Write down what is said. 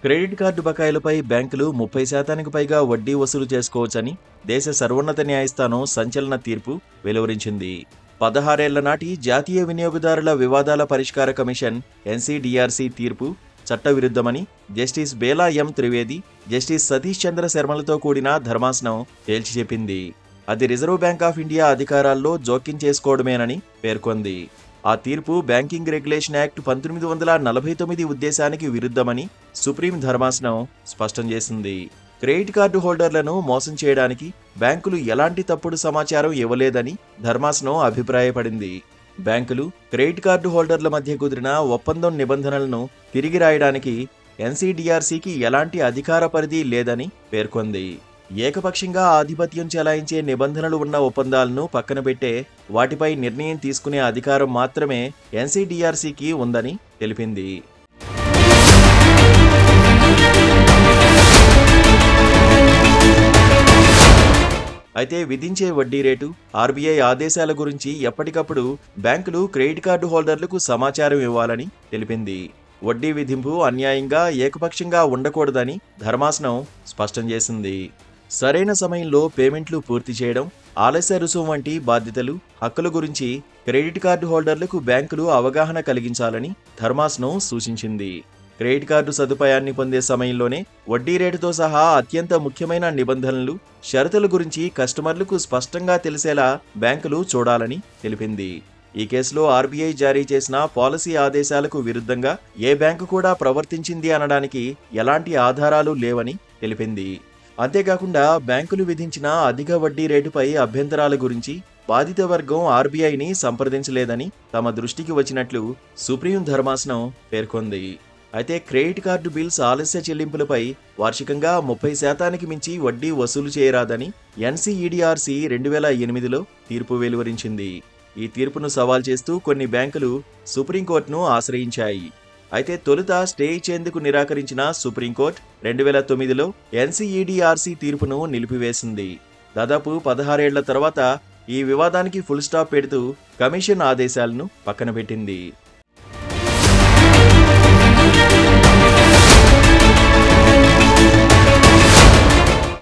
Credit card బకాయిలపై బ్యాంకులు 30% పైగా వడ్డీ వసూలు చేసుకోవచ్చని దేశ సర్వోన్నత న్యాయస్థానం సంచలన తీర్పు వెలువరించింది. 16 ఏళ్ల నాటి జాతీయ వినియోగదారుల వివాదాల పరిష్కార కమిషన్ ఎన్సీడీఆర్సీ తీర్పు చట్టవిరుద్ధమని జస్టిస్ బేలా ఎం త్రివేది, జస్టిస్ సతీష్ చంద్ర శర్మలతో కూడిన ధర్మాసనం తేల్చి చెప్పింది. అది రిజర్వ్ బ్యాంక్ ఆఫ్ ఇండియా అధికారాల్లో జోక్యం చేసుకోవడమేనని పేర్కొంది. ఆ తీర్పు బ్యాంకింగ్ రెగ్యులేషన్ యాక్ట్ 1949 ఉద్దేశానికి విరుద్ధమని సుప్రీం ధర్మాసనం స్పష్టం చేసింది. క్రెడిట్ కార్డు హోల్డర్లను మోసం చేయడానికి బ్యాంకులు ఎలాంటి తప్పుడు సమాచారం ఇవ్వలేదని ధర్మాసనం అభిప్రాయపడింది. బ్యాంకులు క్రెడిట్ కార్డు హోల్డర్ల మధ్య కుదిరిన ఒప్పందం నిబంధనలను తిరిగి రాయడానికి ఎన్సీడీఆర్సీకి ఎలాంటి అధికార పరిధి లేదని పేర్కొంది. ఏకపక్షంగా ఆధిపత్యం చెలాయించే నిబంధనలు ఉన్న ఒప్పందాలను పక్కన పెట్టే వాటిపై నిర్ణయం తీసుకునే అధికారం మాత్రమే ఎన్సీడీఆర్సీకి ఉందని తెలిపింది. అయితే విధించే వడ్డీ రేటు, ఆర్బీఐ ఆదేశాల గురించి ఎప్పటికప్పుడు బ్యాంకులు క్రెడిట్ కార్డు హోల్డర్లకు సమాచారం ఇవ్వాలని తెలిపింది. వడ్డీ విధింపు అన్యాయంగా, ఏకపక్షంగా ఉండకూడదని ధర్మాసనం స్పష్టం చేసింది. సరైన సమయంలో పేమెంట్లు పూర్తి చేయడం, ఆలస్య రుసుము వంటి బాధ్యతలు, హక్కుల గురించి క్రెడిట్ కార్డు హోల్డర్లకు బ్యాంకులు అవగాహన కలిగించాలని ధర్మాసనం సూచించింది. క్రెడిట్ కార్డు సదుపాయాన్ని పొందే సమయంలోనే వడ్డీ రేటుతో సహా అత్యంత ముఖ్యమైన నిబంధనలు, షరతుల గురించి కస్టమర్లకు స్పష్టంగా తెలిసేలా బ్యాంకులు చూడాలని తెలిపింది. ఈ కేసులో ఆర్బీఐ జారీ చేసిన పాలసీ ఆదేశాలకు విరుద్ధంగా ఏ బ్యాంకు కూడా ప్రవర్తించింది అనడానికి ఎలాంటి ఆధారాలు లేవని తెలిపింది. అంతేకాకుండా బ్యాంకులు విధించిన అధిక వడ్డీ రేటుపై అభ్యంతరాల గురించి బాధిత వర్గం ఆర్బీఐని సంప్రదించలేదని తమ దృష్టికి వచ్చినట్లు సుప్రీం ధర్మాసనం పేర్కొంది. అయితే క్రెడిట్ కార్డు బిల్స్ ఆలస్య చెల్లింపులపై వార్షికంగా 30% మించి వడ్డీ వసూలు చేయరాదని ఎన్సీఈడీఆర్సీ 2008లో తీర్పు వెలువరించింది. ఈ తీర్పును సవాల్ చేస్తూ కొన్ని బ్యాంకులు సుప్రీంకోర్టును ఆశ్రయించాయి. అయితే తొలుత స్టే ఇచ్చేందుకు నిరాకరించిన సుప్రీంకోర్టు 2009లో ఎన్సీఈడీఆర్సీ తీర్పును నిలిపివేసింది. దాదాపు 16 ఏళ్ల తర్వాత ఈ వివాదానికి ఫుల్ స్టాప్ పెడుతూ కమిషన్ ఆదేశాలను పక్కన పెట్టింది.